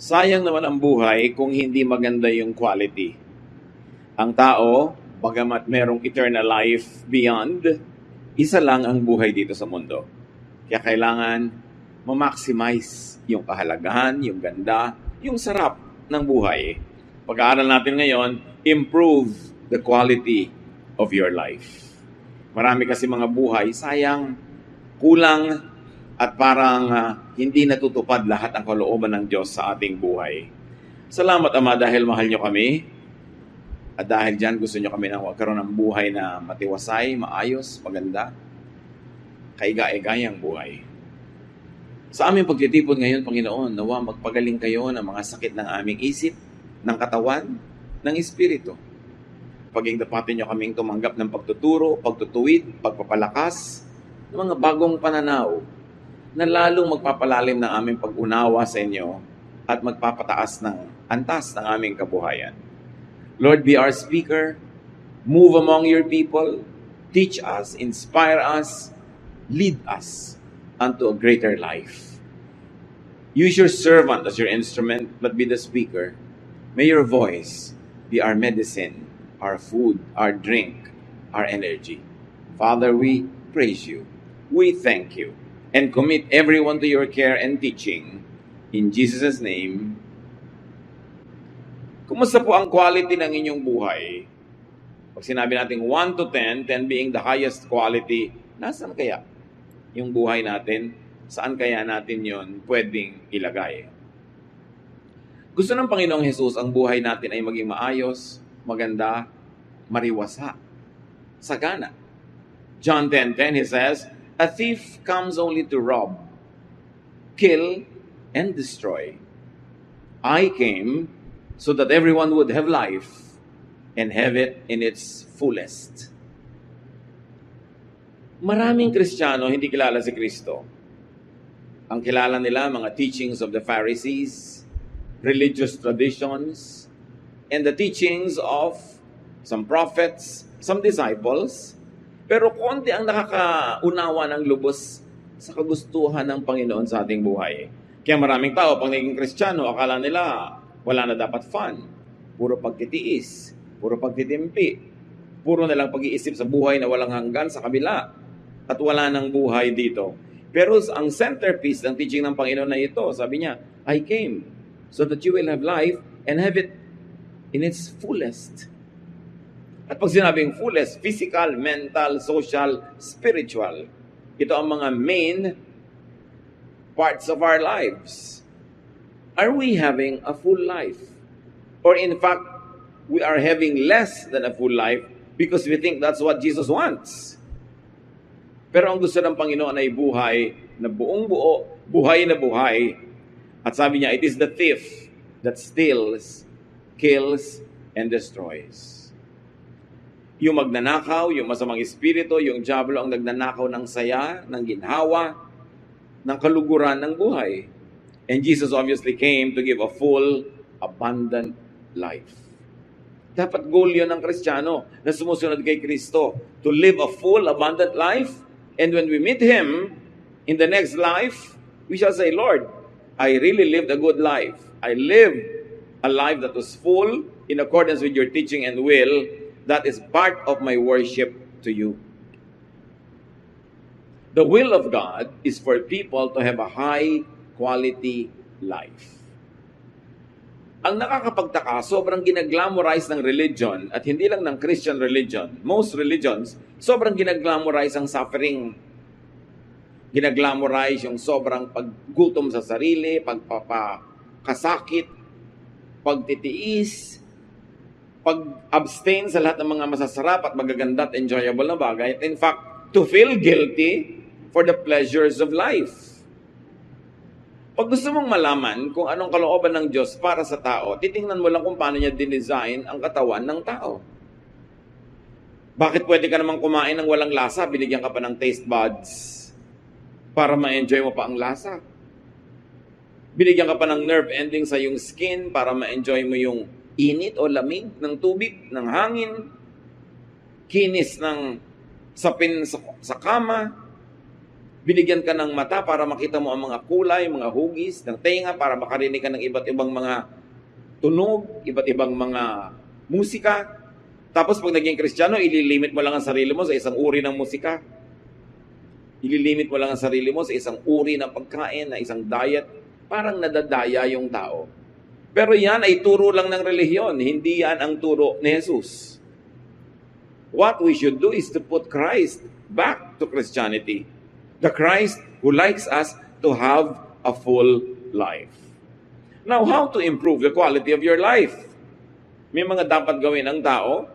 Sayang naman ang buhay kung hindi maganda yung quality. Ang tao, bagamat merong eternal life beyond, isa lang ang buhay dito sa mundo. Kaya kailangan ma-maximize yung kahalagahan, yung ganda, yung sarap ng buhay. Pag-aaral natin ngayon, improve the quality of your life. Marami kasi mga buhay, sayang, kulang, at parang hindi natutupad lahat ang kalooban ng Diyos sa ating buhay. Salamat, Ama, dahil mahal nyo kami. At dahil dyan, gusto nyo kami na magkaroon ng buhay na matiwasay, maayos, maganda, kaiga-igayang buhay. Sa aming pagtitipon ngayon, Panginoon, nawa magpagaling kayo ng mga sakit ng aming isip, ng katawan, ng espiritu. Paging dapatin nyo kaming tumanggap ng pagtuturo, pagtutuwid, pagpapalakas, ng mga bagong pananaw, na lalong magpapalalim ng aming pag-unawa sa inyo at magpapataas ng antas ng aming kabuhayan. Lord, be our speaker, move among your people, teach us, inspire us, lead us unto a greater life. Use your servant as your instrument, but be the speaker. May your voice be our medicine, our food, our drink, our energy. Father, we praise you. We thank you. And commit everyone to your care and teaching. In Jesus' name. Kumusta po ang quality ng inyong buhay? Pag sinabi natin 1 to 10, 10 being the highest quality, nasaan kaya yung buhay natin? Saan kaya natin yon pwedeng ilagay? Gusto ng Panginoong Jesus ang buhay natin ay maging maayos, maganda, mariwasa, sagana. John 10:10, he says, "A thief comes only to rob, kill, and destroy. I came so that everyone would have life and have it in its fullest." Maraming Kristiyano hindi kilala si Kristo. Ang kilala nila mga teachings of the Pharisees, religious traditions, and the teachings of some prophets, some disciples. Pero konti ang nakakaunawa ng lubos sa kagustuhan ng Panginoon sa ating buhay. Kaya maraming tao, pag naging Kristiyano, akala nila wala na dapat fun. Puro pagtitiis, puro pagtitimpi, puro na lang pag-iisip sa buhay na walang hanggan sa kabila. At wala nang buhay dito. Pero ang centerpiece ng teaching ng Panginoon na ito, sabi niya, I came so that you will have life and have it in its fullest. At pag sinabing fullest, physical, mental, social, spiritual, ito ang mga main parts of our lives. Are we having a full life? Or in fact, we are having less than a full life because we think that's what Jesus wants. Pero ang gusto ng Panginoon ay buhay na buong buo, buhay na buhay. At sabi niya, it is the thief that steals, kills, and destroys. Yung magnanakaw, yung masamang espiritu, yung diablo ang nagnanakaw ng saya, ng ginhawa, ng kaluguran ng buhay. And Jesus obviously came to give a full, abundant life. Dapat goal yun ng Kristiyano na sumusunod kay Kristo. To live a full, abundant life. And when we meet Him in the next life, we shall say, Lord, I really lived a good life. I lived a life that was full in accordance with your teaching and will. That is part of my worship to you. The will of God is for people to have a high quality life. Ang nakakapagtaka, sobrang ginaglamorize ng religion at hindi lang ng Christian religion. Most religions, sobrang ginaglamorize ang suffering. Ginaglamorize yung sobrang paggutom sa sarili, pagpapakasakit, pagtitiis, pag-abstain sa lahat ng mga masasarap at magaganda at enjoyable na bagay. In fact, to feel guilty for the pleasures of life. Pag gusto mong malaman kung anong kalooban ng Diyos para sa tao, titingnan mo lang kung paano niya dinesign ang katawan ng tao. Bakit pwede ka namang kumain ng walang lasa, binigyan ka pa ng taste buds para ma-enjoy mo pa ang lasa? Binigyan ka pa ng nerve ending sa yung skin para ma-enjoy mo yung init o lamig ng tubig, ng hangin, kinis ng sapin sa kama, Binigyan ka ng mata para makita mo ang mga kulay, mga hugis, ng tenga para makarinig ka ng iba't ibang mga tunog, iba't ibang mga musika. Tapos pag naging Kristiyano, ililimit mo lang ang sarili mo sa isang uri ng musika. Ililimit mo lang ang sarili mo sa isang uri ng pagkain, na isang diet. Parang nadadaya yung tao. Pero yan ay turo lang ng relihiyon, hindi yan ang turo ni Jesus. What we should do is to put Christ back to Christianity. The Christ who likes us to have a full life. Now, how to improve the quality of your life? May mga dapat gawin ang tao.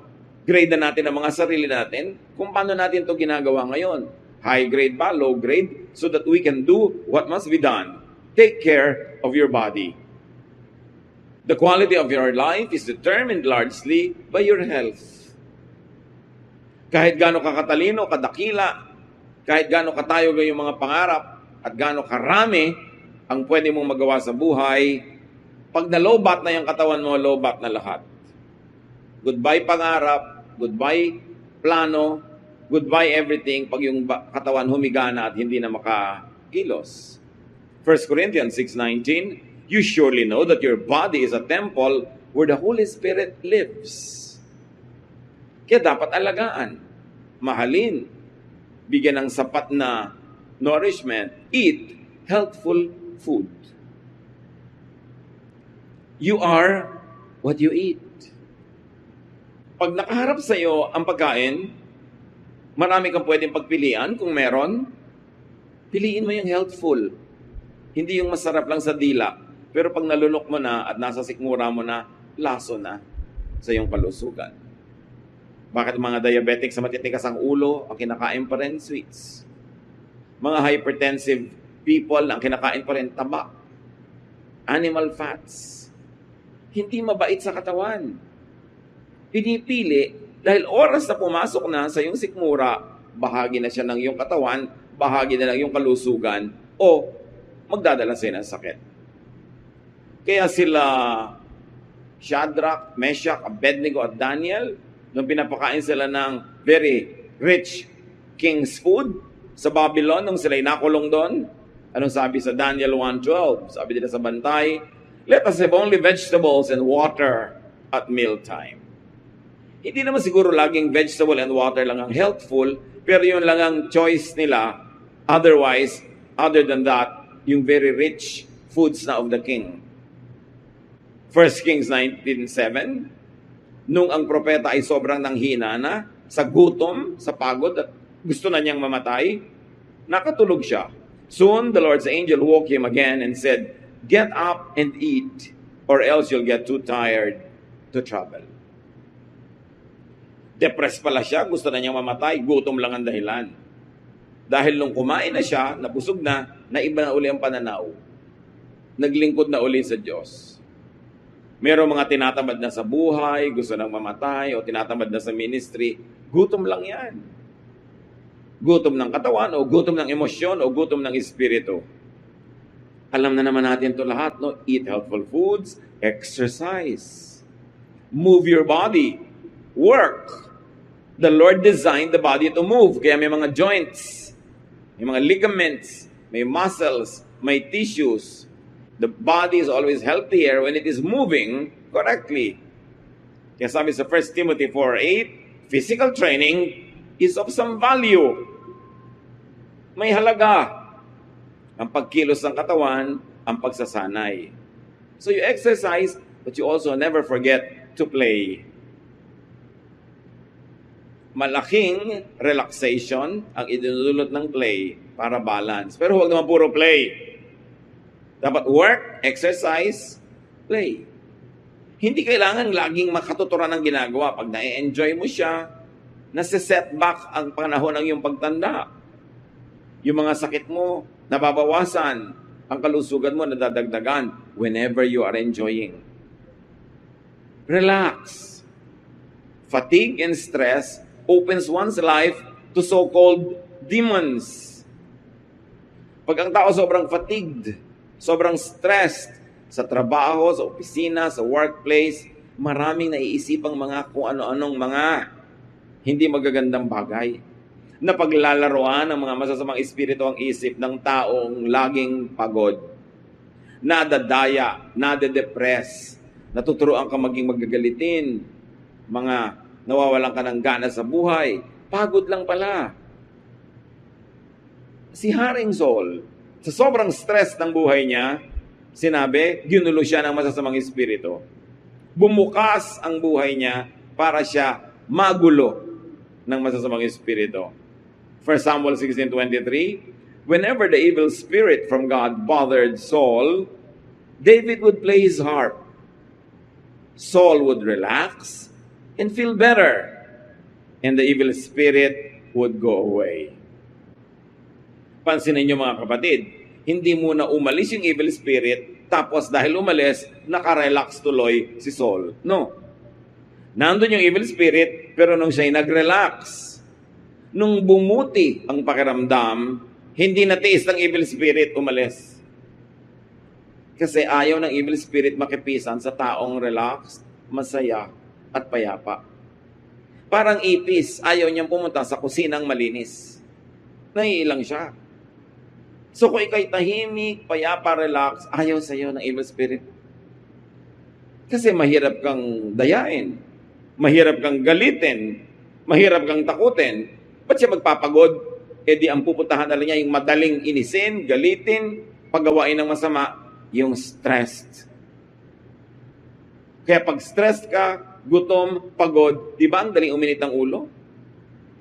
Grade na natin ang mga sarili natin kung paano natin ito ginagawa ngayon. High grade ba, low grade, so that we can do what must be done. Take care of your body. The quality of your life is determined largely by your health. Kahit gaano ka katalino, kadakila, kahit gaano katayo yung mga pangarap, at gaano karami ang pwede mong magawa sa buhay, pag na-lowbat na yung katawan mo, lowbat na lahat. Goodbye pangarap, goodbye plano, goodbye everything pag yung katawan humiga na at hindi na makakilos. 1 Corinthians 6:19, you surely know that your body is a temple where the Holy Spirit lives. Kaya dapat alagaan, mahalin, bigyan ng sapat na nourishment, eat healthful food. You are what you eat. Pag nakaharap sa iyo ang pagkain, marami kang pwedeng pagpilian kung meron. Piliin mo yung healthful. Hindi yung masarap lang sa dila. Pero pag nalunok mo na at nasa sikmura mo na, laso na sa iyong kalusugan. Bakit mga diabetic sa matitikas ang ulo, ang kinakain pa rin sweets? Mga hypertensive people, ang kinakain pa rin taba, animal fats. Hindi mabait sa katawan. Pinipili dahil oras na pumasok na sa iyong sikmura, bahagi na siya ng iyong katawan, bahagi na ng iyong kalusugan, o magdadala sa'yo ng sakit. Kaya sila Shadrach, Meshach, Abednego at Daniel, nung pinapakain sila ng very rich king's food sa Babylon, nung sila'y nakulong doon, anong sabi sa Daniel 1:12? Sabi nila sa bantay, let us have only vegetables and water at mealtime. Hindi naman siguro laging vegetable and water lang ang healthful, pero yun lang ang choice nila. Otherwise, other than that, yung very rich foods na of the king. 1 Kings 19:7, nung ang propeta ay sobrang nanghina na, sa gutom, sa pagod, at gusto na niyang mamatay, nakatulog siya. Soon, the Lord's angel woke him again and said, get up and eat, or else you'll get too tired to travel. Depressed pala siya, gusto na niyang mamatay, gutom lang ang dahilan. Dahil nung kumain na siya, nabusog na, naiba na uli ang pananaw. Naglingkod na uli sa Diyos. Merong mga tinatamad na sa buhay, gusto nang mamatay, o tinatamad na sa ministry, gutom lang yan. Gutom ng katawan, o gutom ng emosyon, o gutom ng espiritu. Alam na naman natin ito lahat, no? Eat healthful foods, exercise, move your body, work. The Lord designed the body to move, kaya may mga joints, may mga ligaments, may muscles, may tissues. The body is always healthier when it is moving correctly. Kaya sabi sa 1 Timothy 4:8, physical training is of some value. May halaga. Ang pagkilos ng katawan, ang pagsasanay. So you exercise, but you also never forget to play. Malaking relaxation ang idinudulot ng play para balance. Pero huwag naman puro play. Dapat work, exercise, play. Hindi kailangan laging makatuturan ng ginagawa. Pag na-enjoy mo siya, nasa-setback ang panahon ng iyong pagtanda. Yung mga sakit mo, nababawasan. Ang kalusugan mo, nadadagdagan whenever you are enjoying. Relax. Fatigue and stress opens one's life to so-called demons. Pag ang tao sobrang fatigued, sobrang stressed sa trabaho, sa opisina, sa workplace, maraming naiisipang mga kung ano-anong mga hindi magagandang bagay. na paglalaroan ng mga masasamang espiritu ang isip ng taong laging pagod, nadadaya, nade-depress, natuturoan ka maging magagalitin, mga nawawalan ka ng gana sa buhay, pagod lang pala. Si Haring Saul, sa sobrang stress ng buhay niya, sinabi, ginulo siya ng masasamang espiritu. Bumukas ang buhay niya para siya magulo ng masasamang espiritu. 1 Samuel 16:23, whenever the evil spirit from God bothered Saul, David would play his harp. Saul would relax and feel better, and the evil spirit would go away. Pansinin niyo mga kapatid, hindi muna umalis yung evil spirit, tapos dahil umalis, nakarelax tuloy si Saul. No. Nandun yung evil spirit, pero nung siya'y nag-relax, nung bumuti ang pakiramdam, hindi natiis ng evil spirit, umalis. Kasi ayaw ng evil spirit makipisan sa taong relaxed, masaya, at payapa. Parang ipis, ayaw niyang pumunta sa kusinang malinis. Naiilang siya. So kung ikaw'y tahimik, payapa, relax, ayaw sa'yo ng evil spirit. Kasi mahirap kang dayain, mahirap kang galitin, mahirap kang takutin. Ba't siya magpapagod? E di ang pupuntahan na niya yung madaling inisin, galitin, paggawain ng masama, yung stressed. Kaya pag stressed ka, gutom, pagod, di ba ang daling uminit ng ulo?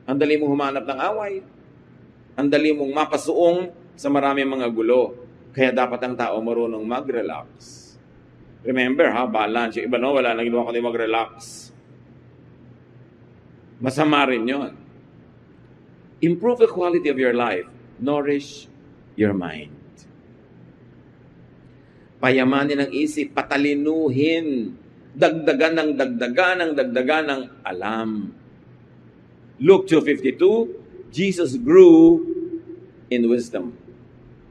Ang daling mong humanap ng away. Ang daling mong mapasuong sa maraming mga gulo. Kaya dapat ang tao marunong mag-relax. Remember balance. Yung iba wala nang ginawa kundi mag-relax. Masama rin yun. Improve the quality of your life. Nourish your mind. Payamanin ang isip, patalinuhin, dagdagan ng alam. Luke 2:52, Jesus grew in wisdom.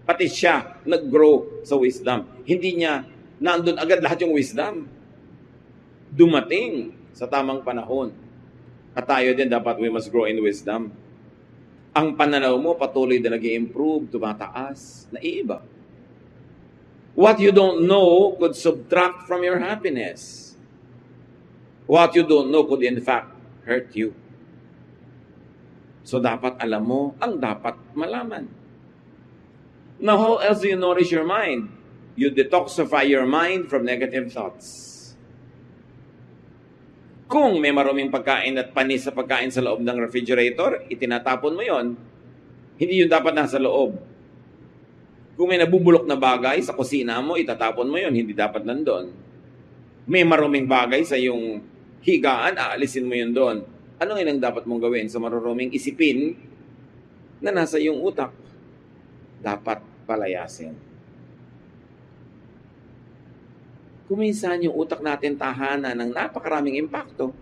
Pati siya nag-grow sa wisdom. Hindi niya nandun agad lahat yung wisdom. Dumating sa tamang panahon. At tayo din dapat we must grow in wisdom. Ang pananaw mo patuloy na nag-i-improve, tumataas, naiiba. What you don't know could subtract from your happiness. What you don't know could in fact hurt you. So dapat alam mo ang dapat malaman. Now how else do you nourish your mind? You detoxify your mind from negative thoughts. Kung may maruming pagkain at panis sa pagkain sa loob ng refrigerator, itinatapon mo yon. Hindi yun dapat nasa loob. Kung may nabubulok na bagay sa kusina mo, itatapon mo yon. Hindi dapat nandun. May maruming bagay sa iyong higaan, aalisin mo yun doon. Ano ang dapat mong gawin sa maruruming isipin na nasa iyong utak? Dapat palayasin. Kuminsan yung utak natin tahanan ng napakaraming impakto.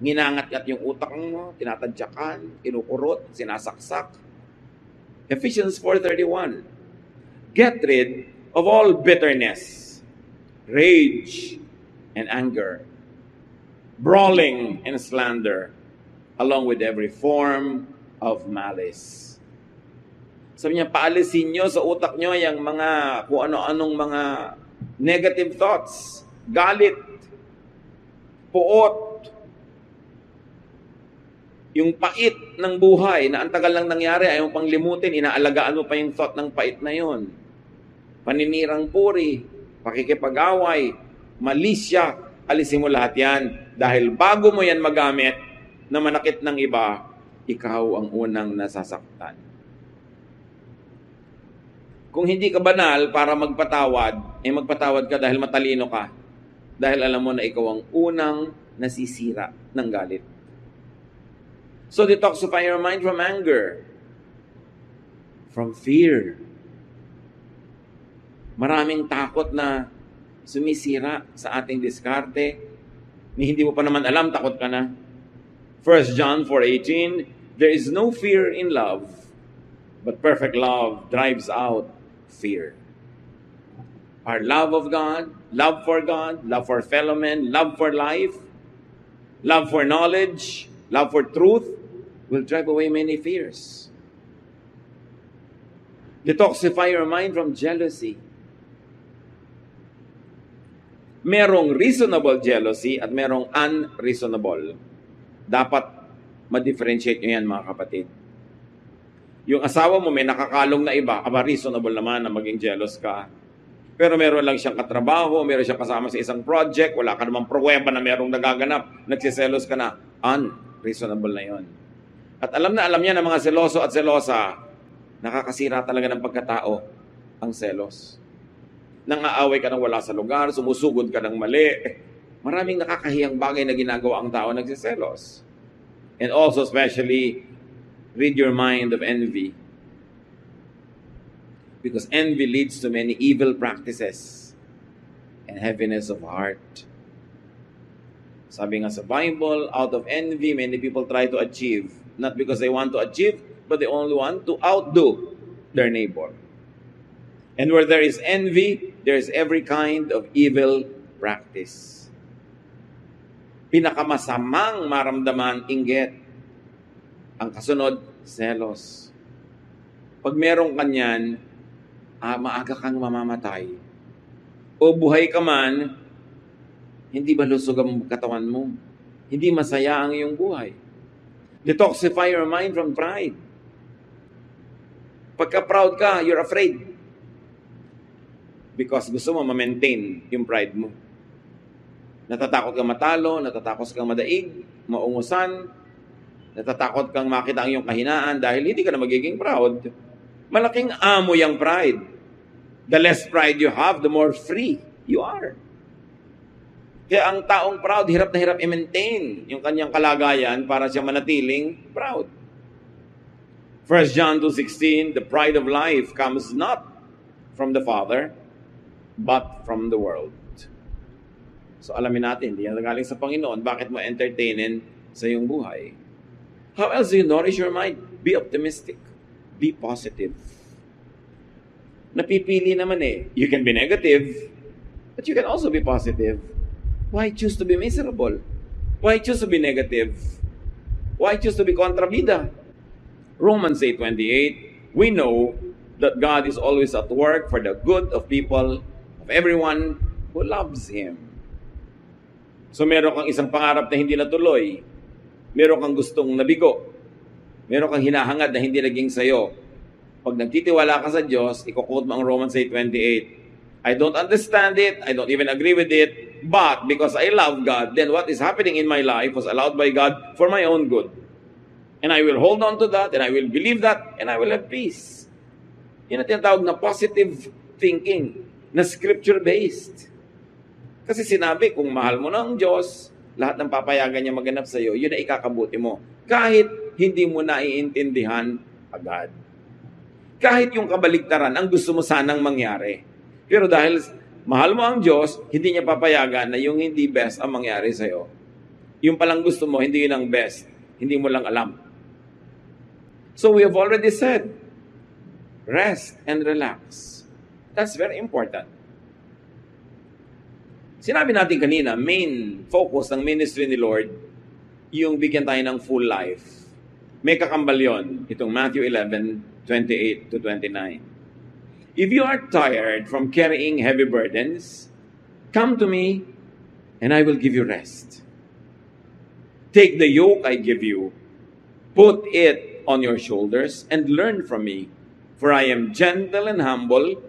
Nginangat-ngat yung utak mo, tinatadyakan, kinukurot, sinasaksak. Ephesians 4:31. Get rid of all bitterness, rage, and anger, brawling and slander, along with every form of malice. Sabi niya, paalisin nyo sa utak nyo yung mga, kung ano-anong mga negative thoughts, galit, puot, yung pait ng buhay na ang tagal lang nangyari, ayaw pang limutin, inaalagaan mo pa yung thought ng pait na yon. Paninirang puri, pakikipag-away, malisya, alisin mo lahat yan. Dahil bago mo yan magamit na manakit ng iba, ikaw ang unang nasasaktan. Kung hindi ka banal para magpatawad, magpatawad ka dahil matalino ka. Dahil alam mo na ikaw ang unang nasisira ng galit. So detoxify your mind from anger, from fear. Maraming takot na sumisira sa ating diskarte. Hindi mo pa naman alam, takot ka na. 1 John 4:18, there is no fear in love, but perfect love drives out fear. Our love of God, love for fellow men, love for life, love for knowledge, love for truth, will drive away many fears. Detoxify your mind from jealousy. Merong reasonable jealousy at merong unreasonable. Dapat ma-differentiate nyo yan, mga kapatid. Yung asawa mo may nakakalong na iba, reasonable naman na maging jealous ka. Pero meron lang siyang katrabaho, meron siyang kasama sa isang project, wala ka namang pruweba na merong nagaganap, nagsiselos ka na, unreasonable na yon. At alam niya ng mga seloso at selosa, nakakasira talaga ng pagkatao ang selos. Nang-aaway ka ng wala sa lugar, sumusugod ka ng mali. Maraming nakakahiyang bagay na ginagawa ang tao nagsiselos. And also especially, rid your mind of envy. Because envy leads to many evil practices and heaviness of heart. Sabi nga sa Bible, out of envy, many people try to achieve. Not because they want to achieve, but they only want to outdo their neighbor. And where there is envy, there is every kind of evil practice. Pinakamasamang maramdaman, inggit. Ang kasunod, selos. Pag merong kanyan, maaga kang mamamatay. O buhay ka man, hindi ba lusog ang katawan mo? Hindi masaya ang iyong buhay. Detoxify your mind from pride. Pagka proud ka, you're afraid. Because gusto mo ma-maintain yung pride mo. Natatakot kang matalo, natatakot kang madaig, maungusan, natatakot kang makita ang iyong kahinaan dahil hindi ka na magiging proud. Malaking amoy ang pride. The less pride you have, the more free you are. Kaya ang taong proud, hirap na hirap i-maintain yung kanyang kalagayan para siya manatiling proud. 1 John 2:16, the pride of life comes not from the Father, but from the world. So alamin natin, hindi yan galing sa Panginoon, bakit mo entertainin sa iyong buhay? How else do you nourish your mind? Be optimistic. Be positive. Napipili naman You can be negative, but you can also be positive. Why choose to be miserable? Why choose to be negative? Why choose to be kontrabida? Romans 8:28, we know that God is always at work for the good of people, of everyone who loves Him. So meron kang isang pangarap na hindi natuloy. Meron kang gustong nabigo. Meron kang hinahangad na hindi naging sayo. Pag nagtitiwala ka sa Diyos, iko-quote mo ang Romans 8:28. I don't understand it, I don't even agree with it, but because I love God, then what is happening in my life was allowed by God for my own good. And I will hold on to that, and I will believe that, and I will have peace. Yun ang tinatawag na positive thinking, na scripture-based. Kasi sinabi, kung mahal mo ng Diyos, lahat ng papayagan niya maganap sa iyo, yun ang ikakabuti mo. Kahit hindi mo naiintindihan agad. Kahit yung kabaligtaran, ang gusto mo sanang mangyari. Pero dahil mahal mo ang Diyos, hindi niya papayagan na yung hindi best ang mangyari sa iyo. Yung palang gusto mo, hindi yun ang best. Hindi mo lang alam. So we have already said, rest and relax. That's very important. Sinabi natin kanina, main focus ng ministry ni Lord, yung bigyan tayo ng full life. May kakambal yun, itong Matthew 11:28 to 29. If you are tired from carrying heavy burdens, come to me, and I will give you rest. Take the yoke I give you, put it on your shoulders, and learn from me, for I am gentle and humble,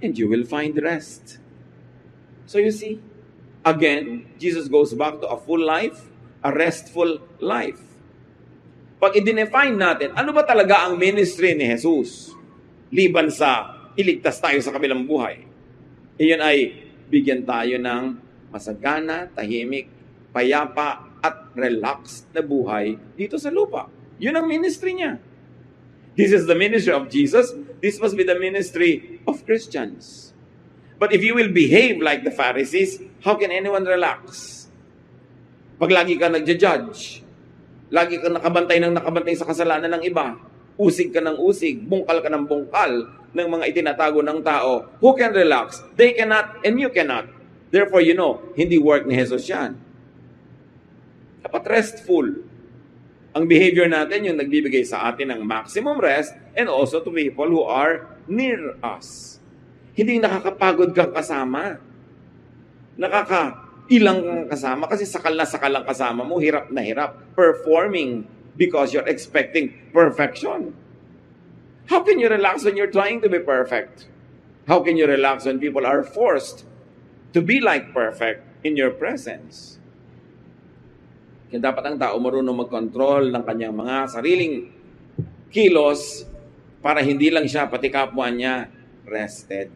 and you will find rest. So you see, again, Jesus goes back to a full life, a restful life. Pag i-define natin, ano ba talaga ang ministry ni Jesus? Liban sa iligtas tayo sa kabilang buhay. Iyon ay bigyan tayo ng masagana, tahimik, payapa, at relaxed na buhay dito sa lupa. Yun ang ministry niya. This is the ministry of Jesus. This must be the ministry of Christians. But if you will behave like the Pharisees, how can anyone relax? Pag lagi ka nagja-judge, lagi ka nakabantay sa kasalanan ng iba, usig ka ng usig, bungkal ka ng bungkal ng mga itinatago ng tao, who can relax? They cannot and you cannot. Therefore, hindi work ni Jesus yan. Dapat restful Ang behavior natin yung nagbibigay sa atin ng maximum rest and also to people who are near us. Hindi nakakapagod kang kasama. Nakakailang kang kasama kasi sakal na sakal ang kasama mo, hirap na hirap. Performing because you're expecting perfection. How can you relax when you're trying to be perfect? How can you relax when people are forced to be like perfect in your presence? Kaya dapat ang tao marunong mag-control ng kanyang mga sariling kilos para hindi lang siya, pati kapwa niya, rested.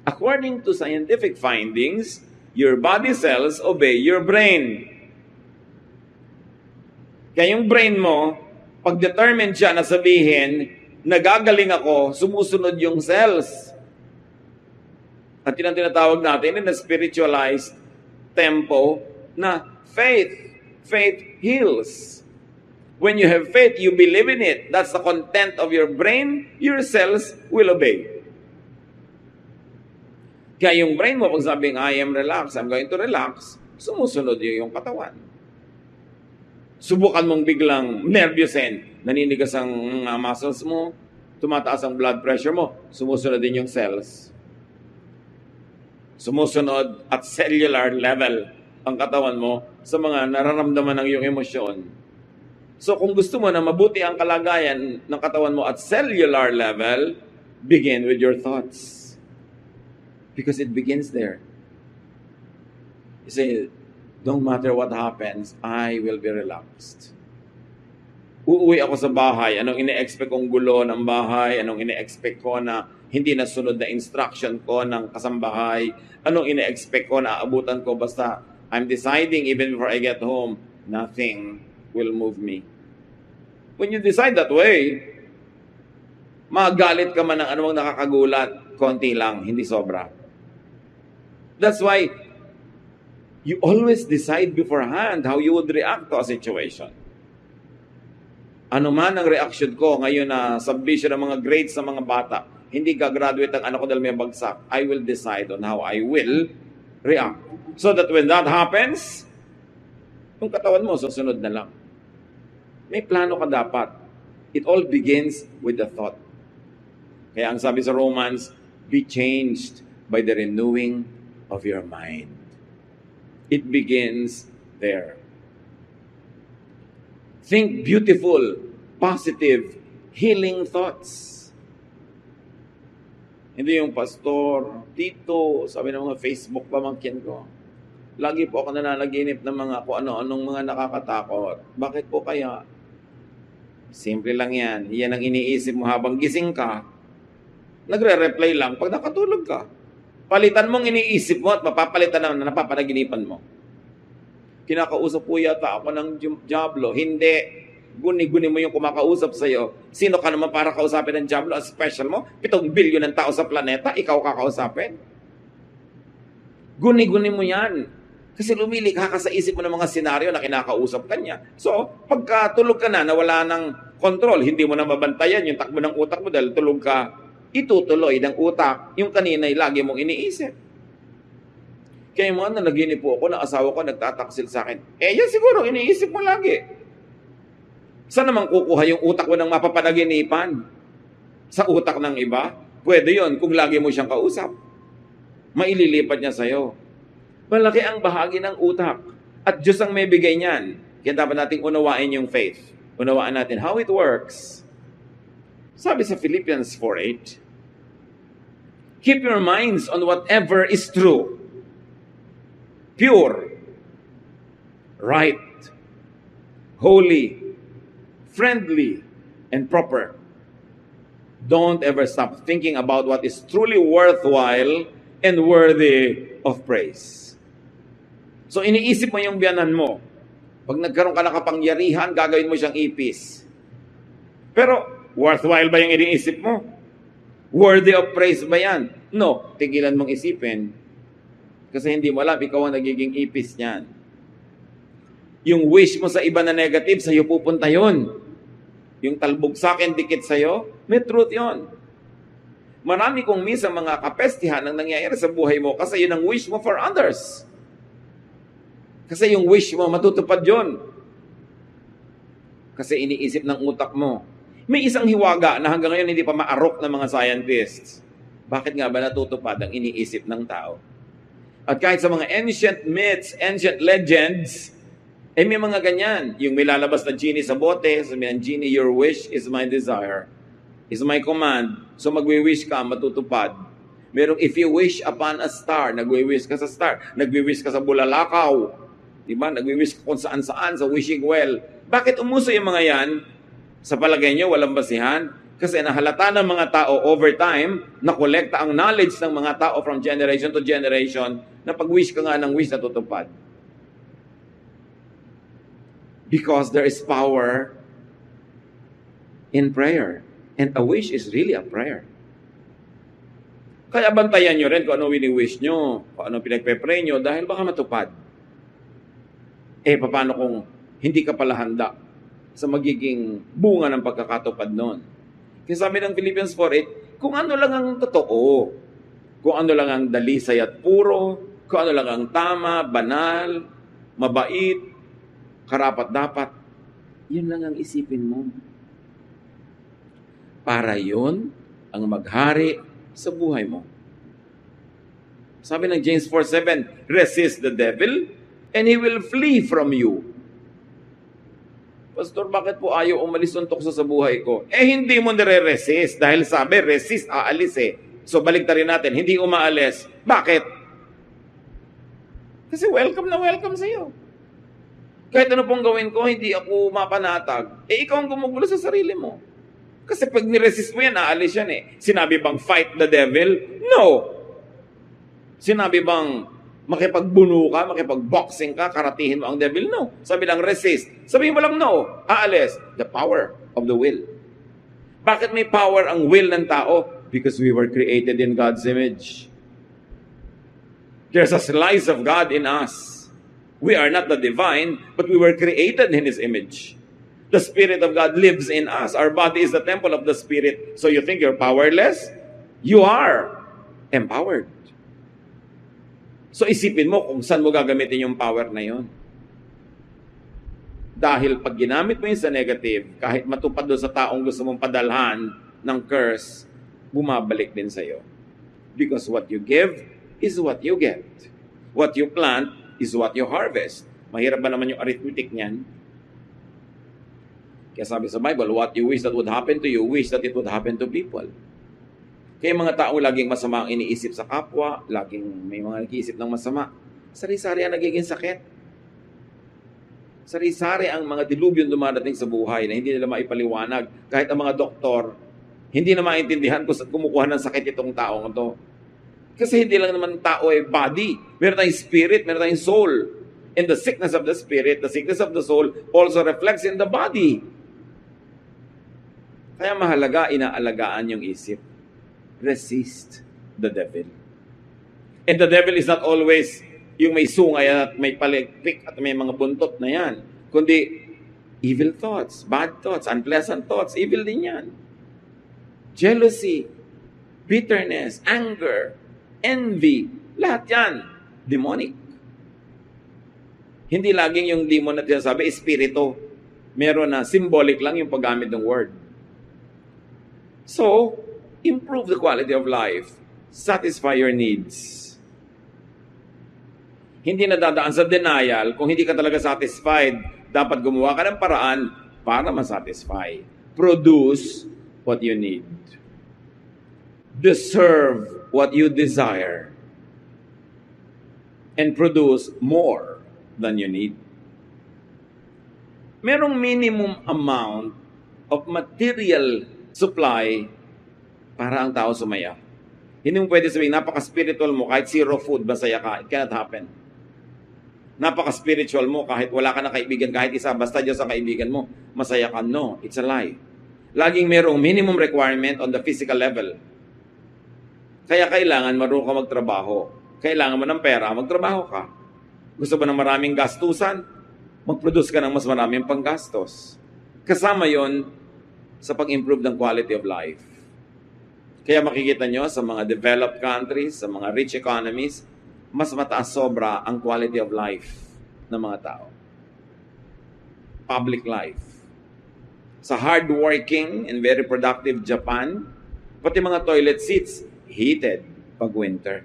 According to scientific findings, your body cells obey your brain. Kaya yung brain mo, pag determined siya na sabihin, nagagaling ako, sumusunod yung cells. At yun ang tinatawag natin in a spiritualized tempo na faith. Faith heals. When you have faith, you believe in it. That's the content of your brain. Your cells will obey. Kaya yung brain mo, pag sabing, I am relaxed, I'm going to relax, sumusunod yung katawan. Subukan mong biglang nervyusin, naninigas ang muscles mo, tumataas ang blood pressure mo, sumusunod din yung cells. Sumusunod at cellular level ang katawan mo sa mga nararamdaman ng iyong emosyon. So kung gusto mo na mabuti ang kalagayan ng katawan mo at cellular level, begin with your thoughts. Because it begins there. You say, don't matter what happens, I will be relaxed. Uuwi ako sa bahay, anong ine-expect kong gulo ng bahay, anong ine-expect ko na hindi nasunod na instruction ko ng kasambahay, anong ine-expect ko na aabutan ko, basta I'm deciding even before I get home, nothing will move me. When you decide that way, magalit ka man ng anumang nakakagulat, konti lang, hindi sobra. That's why you always decide beforehand how you would react to a situation. Ano man ang reaction ko ngayon na submission ng mga grades sa mga bata, hindi gagraduate ang anak ko dahil may bagsak, I will decide on how I will react. So that when that happens, yung katawan mo, susunod na lang. May plano ka dapat. It all begins with the thought. Kaya ang sabi sa Romans, be changed by the renewing of your mind. It begins there. Think beautiful, positive, healing thoughts. Hindi yung pastor, tito, sabi ng mga Facebook pamangkin ko. Lagi po ako nananaginip ng mga kung ano-anong mga nakakatakot. Bakit po kaya? Simple lang yan. Yan ang iniisip mo habang gising ka. Nagre-reply lang pag nakatulog ka. Palitan mong iniisip mo at mapapalitan na napapanaginipan mo. Kinakausap po yata ako ng Diablo. Hindi. Guni-guni mo yung kumakausap sa'yo. Sino ka naman para kausapin ng Diablo? Ang special mo? 7 bilyon ng tao sa planeta, ikaw kakausapin? Guni-guni mo yan. Kasi lumilikha ka sa isip mo ng mga senaryo na kinakausap ka niya. So, pagka tulog ka na, nawala ng control, hindi mo na mabantayan yung takbo ng utak mo dahil tulog ka, itutuloy ng utak yung kanina'y lagi mong iniisip. Kaya mga nanaginip po ako, ng asawa ko nagtataksil sa akin. Yan siguro, iniisip mo lagi. Saan naman kukuha yung utak mo ng mapapanaginipan? Sa utak ng iba? Pwede yon kung lagi mo siyang kausap. Maililipat niya sa'yo. Malaki ang bahagi ng utak. At Diyos ang may bigay niyan. Kaya dapat nating unawain yung faith. Unawaan natin how it works. Sabi sa Philippians 4:8, keep your minds on whatever is true, pure, right, holy, friendly, and proper. Don't ever stop thinking about what is truly worthwhile and worthy of praise. So iniisip mo yung biyanan mo. Pag nagkaroon ka ng kapangyarihan, gagawin mo siyang ipis. Pero worthwhile ba yung iniisip mo? Worthy of praise ba yan? No, tigilan mong isipin. Kasi hindi mo alam, ikaw ang nagiging ipis niyan. Yung wish mo sa iba na negative, sa'yo pupunta yun. Yung talbog sa akin, dikit sa'yo, may truth yun. Marami kong minsan mga kapestihan ang nangyayari sa buhay mo kasi yun ang wish mo for others. Kasi yung wish mo, matutupad yun. Kasi iniisip ng utak mo. May isang hiwaga na hanggang ngayon hindi pa maarok ng mga scientists. Bakit nga ba natutupad ang iniisip ng tao? At kahit sa mga ancient myths, ancient legends, may mga ganyan. Yung may lalabas na genie sa bote, sabi ng genie, your wish is my desire, is my command. So magwi-wish ka, matutupad. Merong if you wish upon a star, nagwi-wish ka sa star. Nagwi-wish ka sa bulalakaw. Diba? Nagwi-wish ka kung saan-saan, sa wishing well. Bakit umuso yung mga yan? Sa palagay nyo, walang basihan? Kasi nahalata ng mga tao over time, nakolekta ang knowledge ng mga tao from generation to generation, na pag-wish ka nga ng wish, natutupad. Because there is power in prayer. And a wish is really a prayer. Kaya bantayan nyo rin kung ano wini-wish nyo, kung ano pinagpe-pray nyo, dahil baka matupad. Paano kung hindi ka pala handa sa magiging bunga ng pagkakatupad nun? Kaya sabi ng Philippians 4:8, kung ano lang ang totoo, kung ano lang ang dalisay at puro, kung ano lang ang tama, banal, mabait, karapat-dapat, yun lang ang isipin mo. Para yun ang maghari sa buhay mo. Sabi ng James 4:7, resist the devil and he will flee from you. Pastor, bakit po ayaw umalis ng tukso sa buhay ko? Hindi mo nire-resist dahil sabi, resist, aalis So balik rin natin, hindi umaalis. Bakit? Kasi welcome na welcome sa'yo. Kahit ano pong gawin ko, hindi ako mapanatag. Ikaw ang gumugulo sa sarili mo. Kasi pag niresist mo yan, aalis yan Sinabi bang fight the devil? No. Sinabi bang makipagbuno ka, makipagboxing ka, karatihin mo ang devil? No. Sabi lang resist. Sabi mo lang no. Aalis. The power of the will. Bakit may power ang will ng tao? Because we were created in God's image. There's a slice of God in us. We are not the divine, but we were created in His image. The Spirit of God lives in us. Our body is the temple of the Spirit. So you think you're powerless? You are empowered. So isipin mo kung saan mo gagamitin yung power na yun. Dahil pag ginamit mo yun sa negative, kahit matupad doon sa taong gusto mong padalhan ng curse, bumabalik din sa'yo. Because what you give is what you get. What you plant is what you harvest. Mahirap ba naman yung arithmetic niyan? Kaya sabi sa Bible, what you wish that would happen to you, wish that it would happen to people. Kaya mga taong laging masama ang iniisip sa kapwa, laging may mga nag-iisip ng masama, sari-sari ang nagiging sakit. Sari-sari ang mga dilubyon dumadating sa buhay na hindi nila maipaliwanag. Kahit ang mga doktor, hindi na maintindihan kung saan kumukuha ng sakit itong taong ito. Kasi hindi lang naman tao body. Meron tayong spirit, meron tayong soul. And the sickness of the spirit, the sickness of the soul also reflects in the body. Kaya mahalaga, inaalagaan yung isip. Resist the devil. And the devil is not always yung may sungay at may palikpik at may mga buntot na yan. Kundi, evil thoughts, bad thoughts, unpleasant thoughts, evil din yan. Jealousy, bitterness, anger, envy, lahat yan, demonic. Hindi laging yung demon na sinasabi, espiritu. Meron na symbolic lang yung paggamit ng word. So, improve the quality of life. Satisfy your needs. Hindi na dadaan sa denial kung hindi ka talaga satisfied. Dapat gumawa ka ng paraan para masatisfy. Produce what you need. Deserve what you desire. And produce more than you need. Merong minimum amount of material supply para ang tao sumaya. Hindi mo pwede sabihin, napaka-spiritual mo, kahit zero food, masaya ka. It cannot happen. Napaka-spiritual mo, kahit wala ka na kaibigan, kahit isa, basta Diyos ang kaibigan mo, masaya ka. No, it's a lie. Laging merong minimum requirement on the physical level. Kaya kailangan marunong ka magtrabaho. Kailangan mo ng pera, magtrabaho ka. Gusto ba ng maraming gastusan? Mag-produce ka ng mas maraming panggastos. Kasama yon sa pag-improve ng quality of life. Kaya makikita nyo sa mga developed countries, sa mga rich economies, mas mataas sobra ang quality of life ng mga tao. Public life. sa hardworking and very productive Japan, pati mga toilet seats, heated pag winter.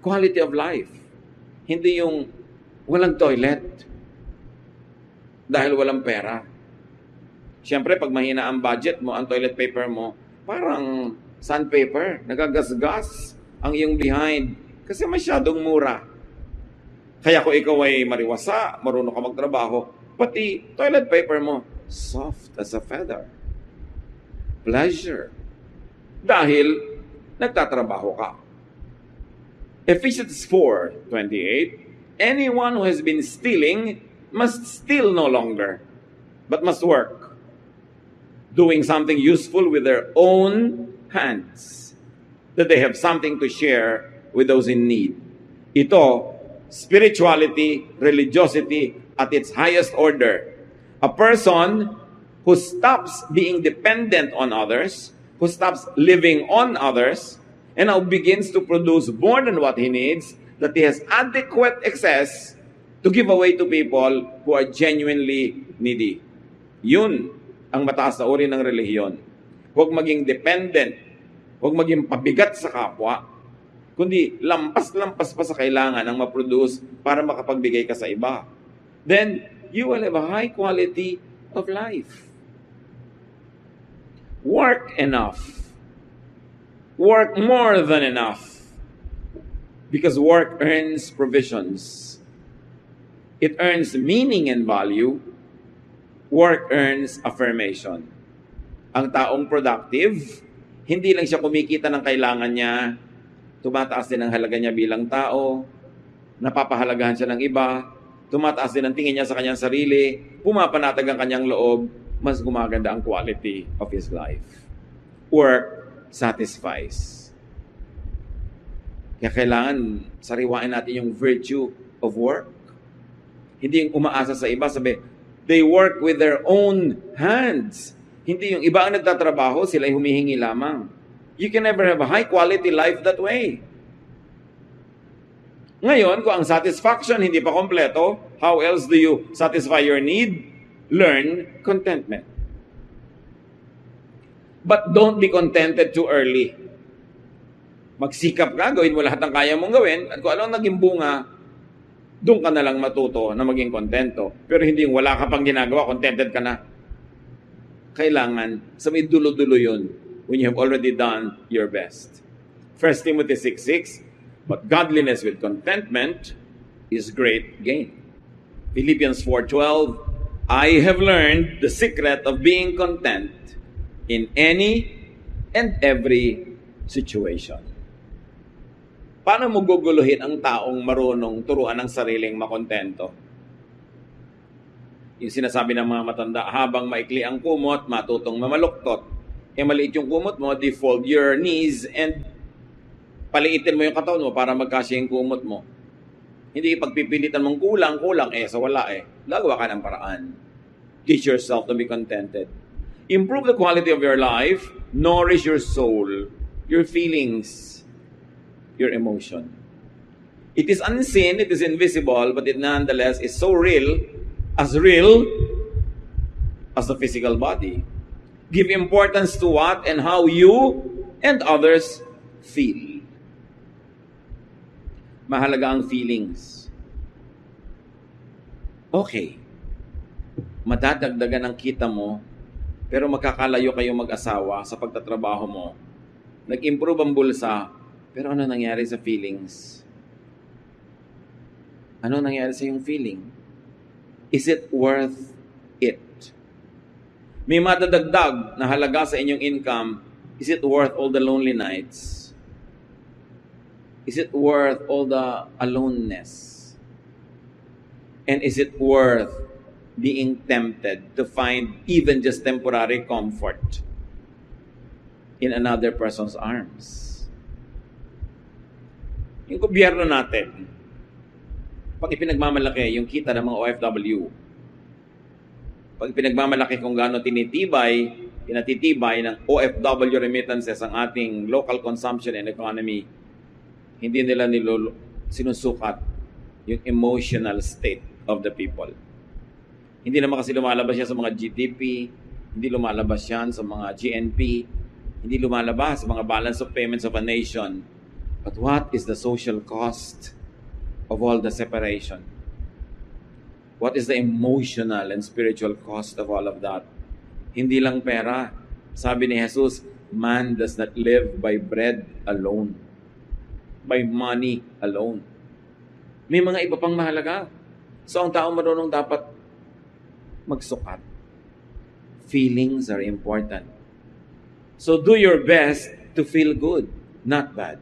Quality of life. Hindi yung walang toilet dahil walang pera. Siyempre, pag mahina ang budget mo, ang toilet paper mo, parang sandpaper, nagagasgas ang iyong behind kasi masyadong mura. Kaya kung ikaw ay mariwasa, marunong ka magtrabaho, pati toilet paper mo, soft as a feather. Pleasure. Dahil nagtatrabaho ka. Ephesians 4:28, anyone who has been stealing must steal no longer, but must work, doing something useful with their own hands, that they have something to share with those in need. Ito, spirituality, religiosity at its highest order. A person who stops being dependent on others, who stops living on others, and now begins to produce more than what he needs, that he has adequate excess to give away to people who are genuinely needy. Yun ang mataas na uri ng relihiyon. Huwag maging dependent, huwag maging pabigat sa kapwa, kundi lampas-lampas pa sa kailangan ang ma-produce para makapagbigay ka sa iba. Then, you will have a high quality of life. Work enough. Work more than enough. Because work earns provisions. It earns meaning and value. Work earns affirmation. Ang taong productive, hindi lang siya kumikita ng kailangan niya, tumataas din ang halaga niya bilang tao, napapahalagahan siya ng iba, tumataas din ang tingin niya sa kanyang sarili, pumapanatag ang kanyang loob, mas gumaganda ang quality of his life. Work satisfies. Kaya kailangan sariwain natin yung virtue of work. Hindi yung umaasa sa iba, sabi, they work with their own hands. Hindi yung iba ang nagtatrabaho, sila ay humihingi lamang. You can never have a high quality life that way. Ngayon, kung ang satisfaction hindi pa kompleto, how else do you satisfy your need? Learn contentment. But don't be contented too early. Magsikap ka, gawin mo lahat ng kaya mong gawin, at kung ano ang naging bunga, doon ka na lang matuto na maging kontento. Pero hindi yung wala ka pang ginagawa, contented ka na. Kailangan, sa may dulo-dulo yun, when you have already done your best. 1 Timothy 6:6, but godliness with contentment is great gain. Philippians 4:12, I have learned the secret of being content in any and every situation. Paano mo guguluhin ang taong marunong turuan ng sariling makontento? Yung sinasabi ng mga matanda, habang maikli ang kumot, matutong mamaluktot. Maliit yung kumot mo, defold your knees and paliitin mo yung katawan mo para magkasya yung kumot mo. Hindi pagpipilitan mong kulang, sa wala Gagawa ka ng paraan. Teach yourself to be contented. Improve the quality of your life. Nourish your soul, your feelings, your emotion. It is unseen, it is invisible, but it nonetheless is so real as the physical body. Give importance to what and how you and others feel. Mahalaga ang feelings. Okay. Madadagdagan ang kita mo, pero magkakalayo kayong mag-asawa sa pagtatrabaho mo. Nag-improve ang bulsa, pero ano nangyari sa feelings? Ano nangyari sa iyong feeling? Is it worth it? May madadagdag na halaga sa inyong income, is it worth all the lonely nights? Is it worth all the aloneness? And is it worth being tempted to find even just temporary comfort in another person's arms? Yung gobyerno natin, pag ipinagmamalaki yung kita ng mga OFW, pag pinagmamalaki kung gaano pinatitibay ng OFW remittances ang ating local consumption and economy, hindi nila sinusukat yung emotional state of the people. Hindi naman kasi lumalabas yan sa mga GDP, hindi lumalabas yan sa mga GNP, hindi lumalabas sa mga balance of payments of a nation. But what is the social cost of all the separation? What is the emotional and spiritual cost of all of that? Hindi lang pera. Sabi ni Jesus, man does not live by bread alone, by money alone. May mga iba pang mahalaga. So ang tao marunong dapat magsukat. Feelings are important. So do your best to feel good, not bad.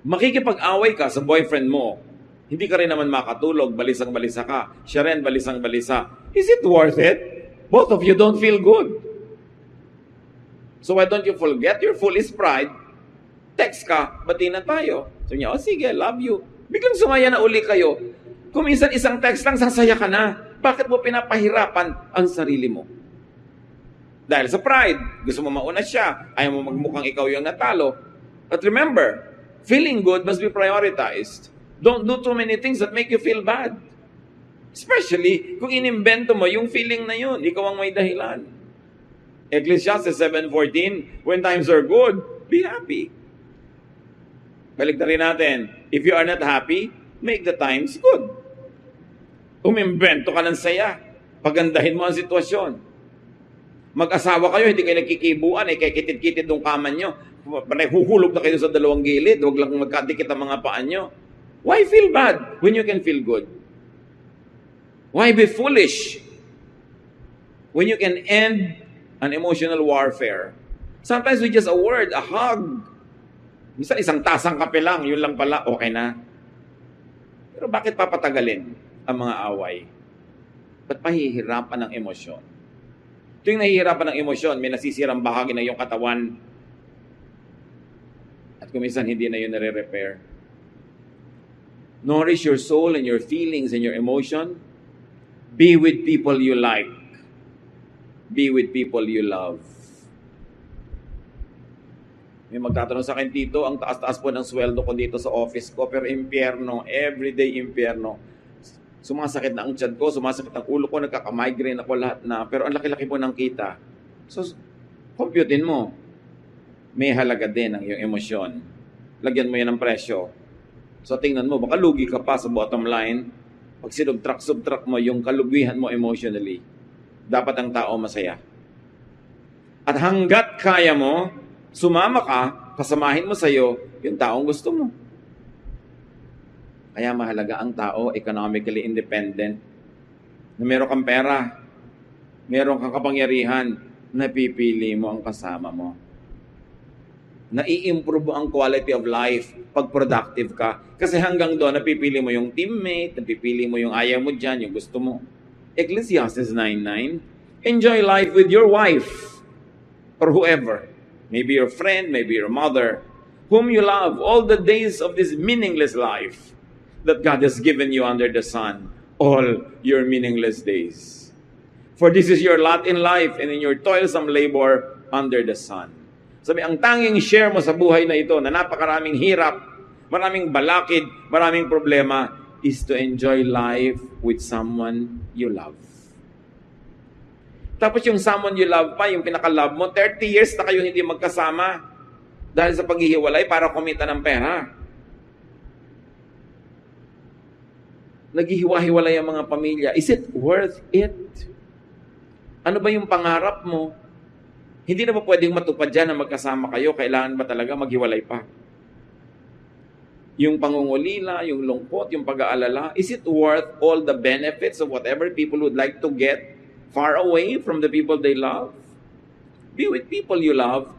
Makikipag-away ka sa boyfriend mo, hindi ka rin naman makatulog, balisang-balisa ka. Siya rin balisang-balisa. Is it worth it? Both of you don't feel good. So why don't you forget your foolish pride? Text ka, bati na tayo. Sabi niya, oh sige, love you. Biglang sumaya na uli kayo. Kung minsan isang text lang, sasaya ka na. Bakit mo pinapahirapan ang sarili mo? Dahil sa pride, gusto mo mauna siya, ayaw mo magmukhang ikaw yung natalo. But remember, feeling good must be prioritized. Don't do too many things that make you feel bad. Especially kung inimbento mo yung feeling na yun, ikaw ang may dahilan. Ecclesiastes 7:14, when times are good, be happy. Balik na rin natin, if you are not happy, make the times good. Umimbento ka ng saya. Pagandahin mo ang sitwasyon. Mag-asawa kayo, hindi kayo nagkikibuan, kaya kitid-kitid ng kama nyo. Huhulog na kayo sa dalawang gilid, huwag lang magkadikit ang mga paan nyo. Why feel bad when you can feel good? Why be foolish when you can end an emotional warfare? Sometimes with just a word, a hug. Minsan isang tasang kape lang, yun lang pala, okay na. Pero bakit papatagalin ang mga away? Ba't pahihirapan ng emosyon? Tuwing nahihirapan ng emosyon, may nasisirang bahagi na yung katawan. At kung minsan hindi na yun nare-repair. Nourish your soul and your feelings and your emotion. Be with people you like. Be with people you love. May magtatanong sa akin, Tito, ang taas-taas po ng sweldo ko dito sa office ko, pero impyerno, everyday impyerno. Sumasakit na ang tiyan ko, sumasakit ang ulo ko, nagkaka-migraine ako lahat na, pero ang laki-laki po ng kita. So, computein mo. May halaga din ang iyong emosyon. Lagyan mo yan ng presyo. So tingnan mo, baka lugi ka pa sa bottom line. Pag sinubtract mo yung kalugihan mo emotionally, dapat ang tao masaya. At hanggat kaya mo, sumama ka, kasamahin mo sa'yo yung taong gusto mo. Kaya mahalaga ang tao economically independent. Na meron kang pera, meron kang kapangyarihan, napipili mo ang kasama mo. Nai-improve ang quality of life pag productive ka. Kasi hanggang doon, napipili mo yung teammate, napipili mo yung ayaw mo dyan, yung gusto mo. Ecclesiastes 9:9, enjoy life with your wife or whoever. Maybe your friend, maybe your mother, whom you love all the days of this meaningless life that God has given you under the sun, all your meaningless days. For this is your lot in life and in your toilsome labor under the sun. Sabi, ang tanging share mo sa buhay na ito na napakaraming hirap, maraming balakid, maraming problema, is to enjoy life with someone you love. Tapos yung someone you love pa, yung pinaka-love mo, 30 years na kayo hindi magkasama dahil sa paghihiwalay para kumita ng pera. Naghihiwa-hiwalay ang mga pamilya. Is it worth it? Ano ba yung pangarap mo? Hindi na ba pwedeng matupad dyan na magkasama kayo? Kailangan ba talaga maghiwalay pa? Yung pangungulila, yung lungkot, yung pag-aalala, is it worth all the benefits of whatever people would like to get far away from the people they love? Be with people you love.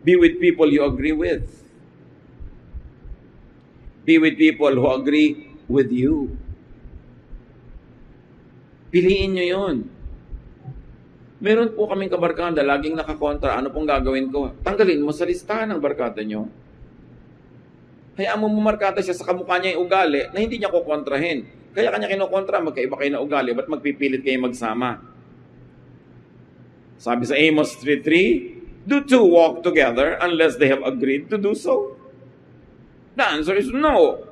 Be with people you agree with. Be with people who agree with you. Piliin nyo yun. Meron po kaming kabarkada, laging nakakontra. Ano pong gagawin ko? Tanggalin mo sa listahan ng barkada nyo. Hayaan mo markada siya sa kamukha niya yung ugali na hindi niya kukontrahin. Kaya kanya kinukontra, magkaiba kayo na ugali. Ba't magpipilit kayo magsama? Sabi sa Amos 3:3, do two walk together unless they have agreed to do so? The answer is no.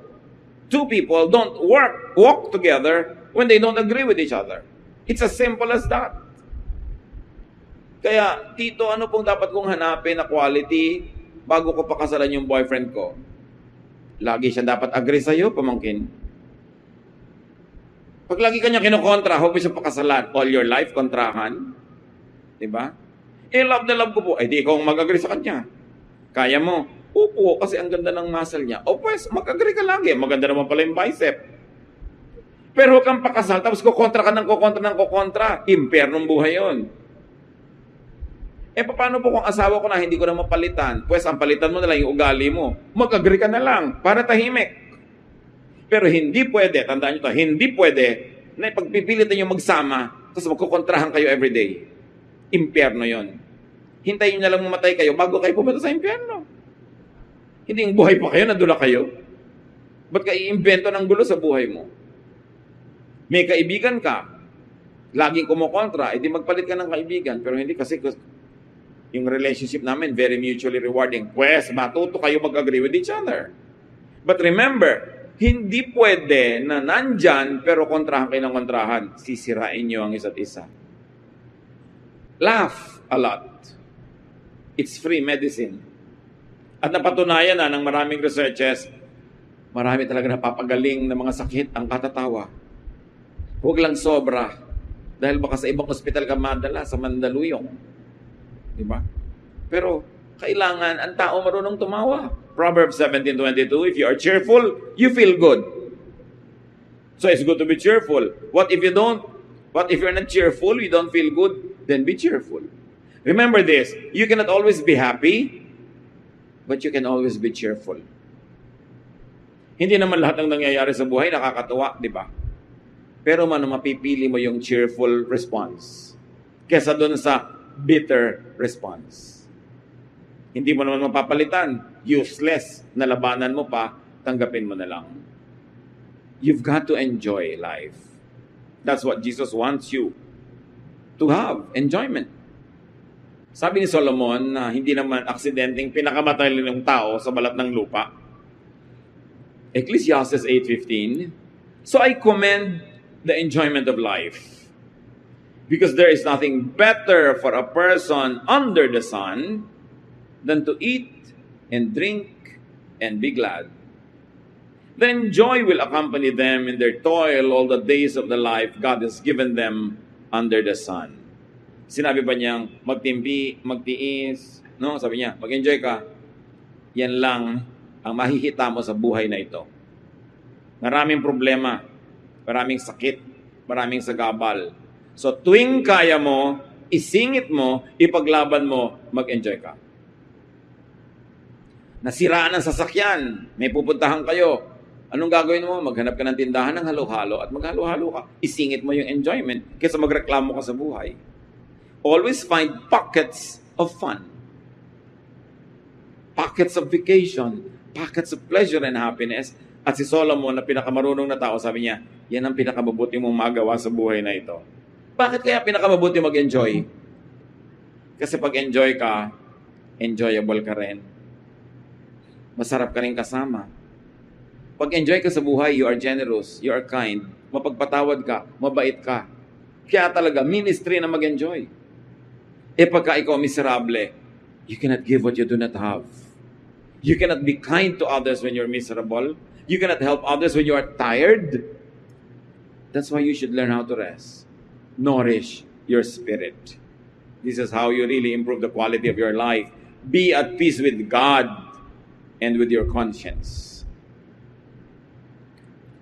Two people don't walk together when they don't agree with each other. It's as simple as that. Kaya, Tito, ano pong dapat kong hanapin na quality bago ko pakasalan yung boyfriend ko? Lagi siya dapat agree sa'yo, pamangkin. Pag lagi kanya kinokontra, huwag mo siya pakasalan. All your life, kontrahan. Diba? Love na love ko po. Di ikaw mag-agree sa kanya. Kaya mo. Opo, kasi ang ganda ng muscle niya. O pues, mag-agree ka lagi. Maganda naman pala yung bicep. Pero huwag kang pakasal, tapos kukontra ka ng kukontra. Impernong buhay yun. Paano po kung asawa ko na hindi ko na mapalitan? Pues, ang palitan mo na lang yung ugali mo. Mag-agree ka na lang para tahimik. Pero hindi pwede, tandaan nyo to, hindi pwede na ipagpipilit nyo magsama tapos magkukontrahan kayo everyday. Impyerno yon. Hintayin nyo na lang mamatay kayo bago kayo pumunta sa impyerno. Hindi yung buhay pa kayo, nadula kayo. Ba't ka i-invento ng gulo sa buhay mo? May kaibigan ka, laging kumukontra, edi magpalit ka ng kaibigan, pero hindi kasi yung relationship namin, very mutually rewarding. Pues, matuto kayo mag-agree with each other. But remember, hindi pwede na nandyan, pero kontrahan kayo ng kontrahan. Sisirain nyo ang isa't isa. Laugh a lot. It's free medicine. At napatunayan na ng maraming researches, marami talaga napapagaling ng mga sakit ang katatawa. Huwag lang sobra. Dahil baka sa ibang ospital ka madala, sa Mandaluyong. Diba? Pero, kailangan ang tao marunong tumawa. Proverbs 17:22, if you are cheerful, you feel good. So it's good to be cheerful. What if you don't? What if you're not cheerful, you don't feel good? Then be cheerful. Remember this, you cannot always be happy, but you can always be cheerful. Hindi naman lahat ng nangyayari sa buhay nakakatuwa, di ba? Pero mapipili mo yung cheerful response kesa doon sa bitter response. Hindi mo naman mapapalitan. Useless na labanan mo pa, tanggapin mo na lang. You've got to enjoy life. That's what Jesus wants you to have. Enjoyment. Sabi ni Solomon na hindi naman aksidenteng pinakamatay ng tao sa balat ng lupa. Ecclesiastes 8:15, so I commend the enjoyment of life. Because there is nothing better for a person under the sun than to eat and drink and be glad. Then joy will accompany them in their toil all the days of the life God has given them under the sun. Sinabi ba niyang magtimpi, magtiis, no? Sabi niya, mag-enjoy ka. Yan lang ang mahihita mo sa buhay na ito. Maraming problema, maraming sakit, maraming sagabal. So tuwing kaya mo, isingit mo, ipaglaban mo, mag-enjoy ka. Nasiraan ang sasakyan, may pupuntahan kayo. Anong gagawin mo? Maghanap ka ng tindahan ng halo-halo at maghalo-halo ka. Isingit mo yung enjoyment kaysa magreklamo ka sa buhay. Always find pockets of fun. Pockets of vacation. Pockets of pleasure and happiness. At si Solomon na pinakamarunong na tao, sabi niya, yan ang pinakamabuti mong magawa sa buhay na ito. Bakit kaya pinakamabuti mag-enjoy? Kasi pag enjoy ka, enjoyable ka rin. Masarap ka rin kasama. Pag enjoy ka sa buhay, you are generous, you are kind, mapagpatawad ka, mabait ka. Kaya talaga, ministry na mag-enjoy. Pagka ikaw miserable, you cannot give what you do not have. You cannot be kind to others when you're miserable. You cannot help others when you are tired. That's why you should learn how to rest. Nourish your spirit. This is how you really improve the quality of your life. Be at peace with God and with your conscience.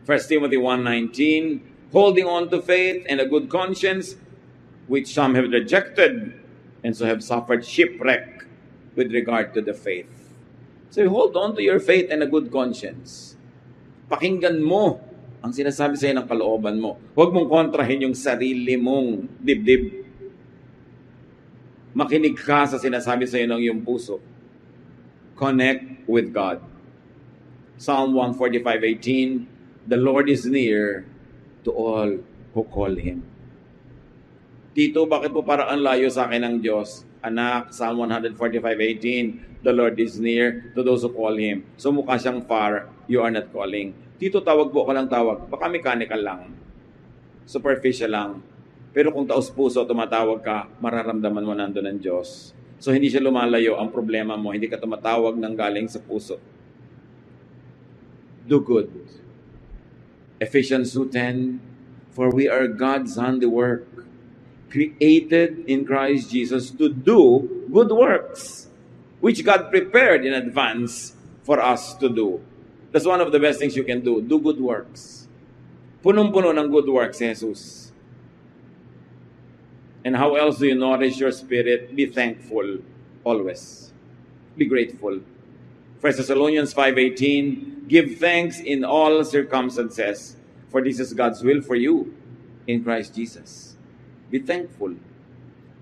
1 Timothy 1:19, holding on to faith and a good conscience, which some have rejected, and so have suffered shipwreck with regard to the faith. So hold on to your faith and a good conscience. Pakinggan mo ang sinasabi sa'yo ng kalooban mo. Huwag mong kontrahin yung sarili mong dibdib. Makinig ka sa sinasabi sa'yo ng iyong puso. Connect with God. Psalm 145:18, the Lord is near to all who call Him. Tito, bakit po parang ang layo sa akin ng Diyos? Anak, Psalm 145:18, the Lord is near to those who call Him. So mukha siyang far, you are not calling. Tito, tawag po ka lang tawag. Baka mechanical lang. superficial lang. Pero kung taos-puso, tumatawag ka, mararamdaman mo nandun ng Diyos. So hindi siya lumalayo ang problema mo, hindi ka tumatawag ng galing sa puso. Do good. Ephesians 2:10, for we are God's handiwork, created in Christ Jesus to do good works, which God prepared in advance for us to do. That's one of the best things you can do. Do good works. Punong-puno ng good works, Jesus. And how else do you nourish your spirit? Be thankful always. Be grateful. 1 Thessalonians 5:18, give thanks in all circumstances, for this is God's will for you in Christ Jesus. Be thankful.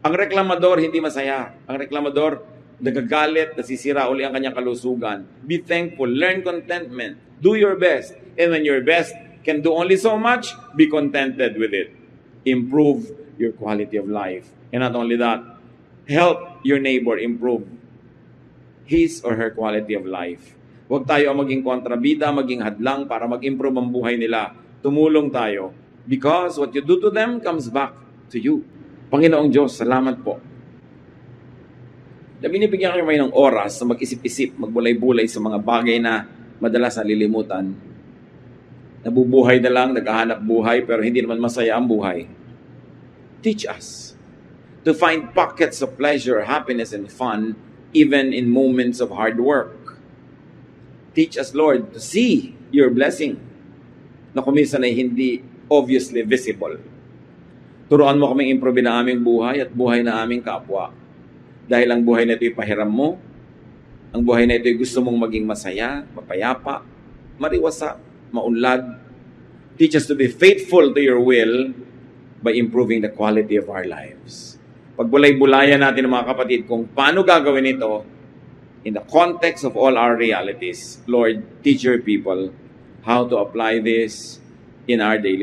Ang reklamador hindi masaya. Ang reklamador nagagalit, nasisira uli ang kanyang kalusugan. Be thankful. Learn contentment. Do your best. And when your best can do only so much, be contented with it. Improve your quality of life. And not only that, help your neighbor improve his or her quality of life. Huwag tayo ang maging kontrabida, maging hadlang para mag-improve ang buhay nila. Tumulong tayo. Because what you do to them comes back to you. Panginoong Diyos, salamat po. Na binibigyan kayo ng oras na mag-isip-isip, magbulay-bulay sa mga bagay na madalas nalilimutan. Nabubuhay na lang, naghahanap buhay, pero hindi naman masaya ang buhay. Teach us to find pockets of pleasure, happiness, and fun, even in moments of hard work. Teach us, Lord, to see your blessing na kuminsan ay hindi obviously visible. Turuan mo kaming improve na aming buhay at buhay na aming kapwa. Dahil ang buhay na ito ay pahiram mo, ang buhay na ito ay gusto mong maging masaya, mapayapa, mariwasa, maunlad. Teach us to be faithful to your will by improving the quality of our lives. Pagbulay-bulayan natin mga kapatid kung paano gagawin ito in the context of all our realities. Lord, teach your people how to apply this in our daily life.